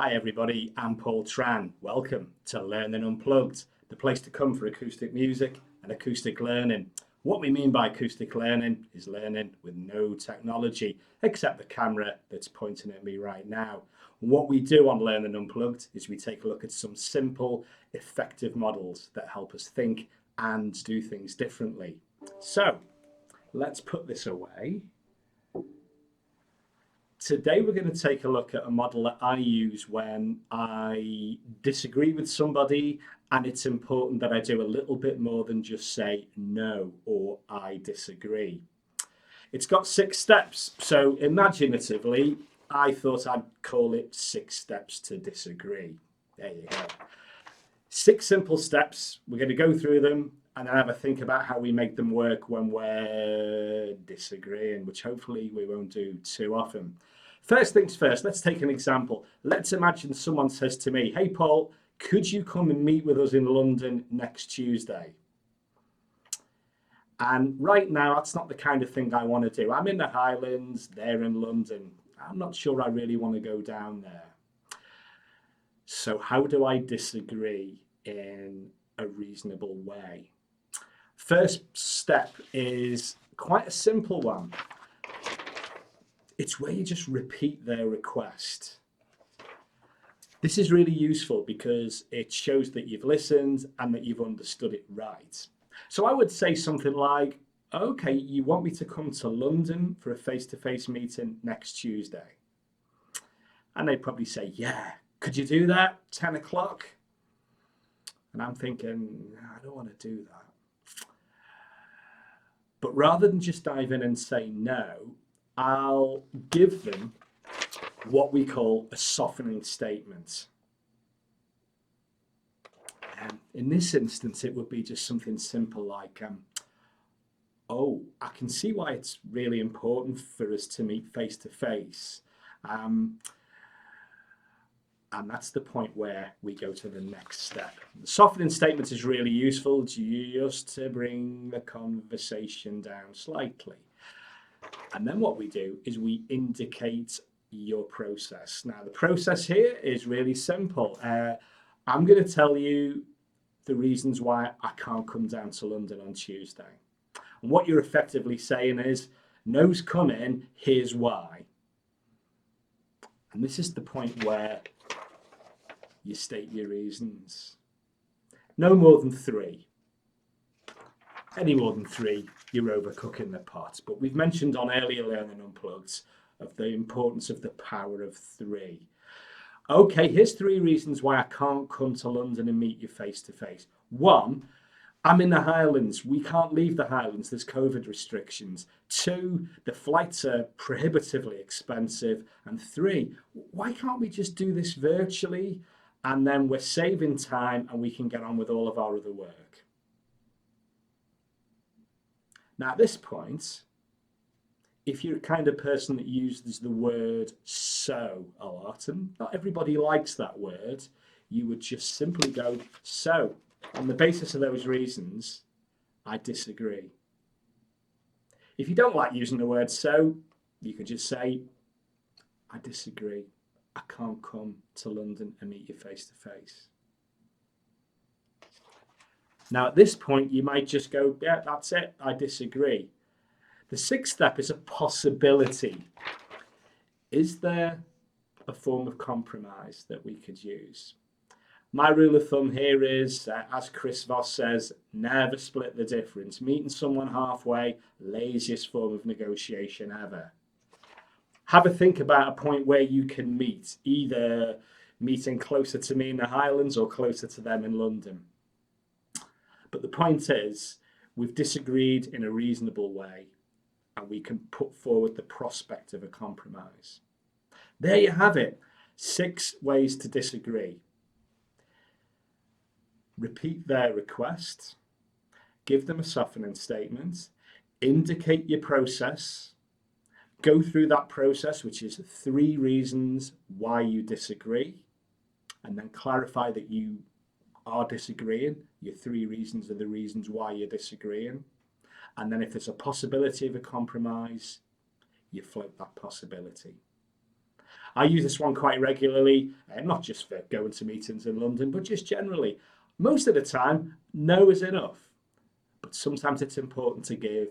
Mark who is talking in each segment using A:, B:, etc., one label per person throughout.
A: Hi everybody, I'm Paul Tran. Welcome to Learning Unplugged, the place to come for acoustic music and acoustic learning. What we mean by acoustic learning is learning with no technology except the camera that's pointing at me right now. What we do on Learning Unplugged is we take a look at some simple, effective models that help us think and do things differently. So let's put this away. Today we're going to take a look at a model that I use when I disagree with somebody and it's important that I do a little bit more than just say no or I disagree. It's got 6 steps, so imaginatively I thought I'd call it 6 steps to disagree. There you go. 6 simple steps. We're going to go through them and then have a think about how we make them work when we're disagreeing, which hopefully we won't do too often. First things first, let's take an example. Let's imagine someone says to me, "Hey Paul, could you come and meet with us in London next Tuesday?" And right now, that's not the kind of thing I want to do. I'm in the Highlands, they're in London. I'm not sure I really want to go down there. So how do I disagree in a reasonable way? First step is quite a simple one. It's where you just repeat their request. This is really useful because it shows that you've listened and that you've understood it right. So I would say something like, "Okay, you want me to come to London for a face-to-face meeting next Tuesday?" And they'd probably say, "Yeah, could you do that? 10 o'clock? And I'm thinking, I don't want to do that. But rather than just dive in and say no, I'll give them what we call a softening statement. In this instance, it would be just something simple like, "Oh, I can see why it's really important for us to meet face to face. And that's the point where we go to the next step. The softening statement is really useful just to bring the conversation down slightly. And then what we do is we indicate your process. Now, the process here is really simple. I'm going to tell you the reasons why I can't come down to London on Tuesday. And what you're effectively saying is, no's coming, here's why. And this is the point where you state your reasons. No more than 3. Any more than 3, you're overcooking the pot. But we've mentioned on earlier Learning Unplugged of the importance of the power of 3. Okay, here's 3 reasons why I can't come to London and meet you face to face. 1, I'm in the Highlands. We can't leave the Highlands. There's COVID restrictions. 2, the flights are prohibitively expensive. And 3, why can't we just do this virtually? And then we're saving time and we can get on with all of our other work. Now, at this point, if you're the kind of person that uses the word "so" a lot, and not everybody likes that word, you would just simply go, "So, on the basis of those reasons, I disagree." If you don't like using the word "so," you could just say, "I disagree. I can't come to London and meet you face to face." Now, at this point, you might just go, "Yeah, that's it. I disagree." The 6th step is a possibility. Is there a form of compromise that we could use? My rule of thumb here is, as Chris Voss says, never split the difference. Meeting someone halfway, laziest form of negotiation ever. Have a think about a point where you can meet, either meeting closer to me in the Highlands or closer to them in London. But the point is, we've disagreed in a reasonable way and we can put forward the prospect of a compromise. There you have it, 6 ways to disagree. Repeat their request, give them a softening statement, indicate your process, go through that process, which is 3 reasons why you disagree, and then clarify that you are disagreeing. Your 3 reasons are the reasons why you're disagreeing. And then if there's a possibility of a compromise, you float that possibility. I use this one quite regularly, not just for going to meetings in London, but just generally. Most of the time, no is enough. But sometimes it's important to give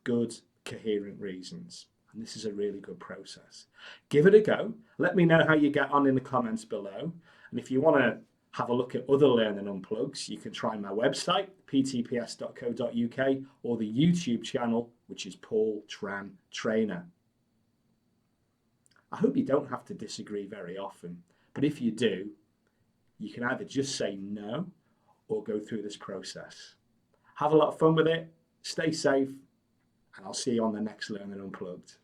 A: good, coherent reasons. And this is a really good process. Give it a go. Let me know how you get on in the comments below. And if you want to have a look at other learning unplugs, you can try my website, ptps.co.uk, or the YouTube channel, which is Paul Tran Trainer. I hope you don't have to disagree very often, but if you do, you can either just say no or go through this process. Have a lot of fun with it, stay safe, and I'll see you on the next Learning Unplugged.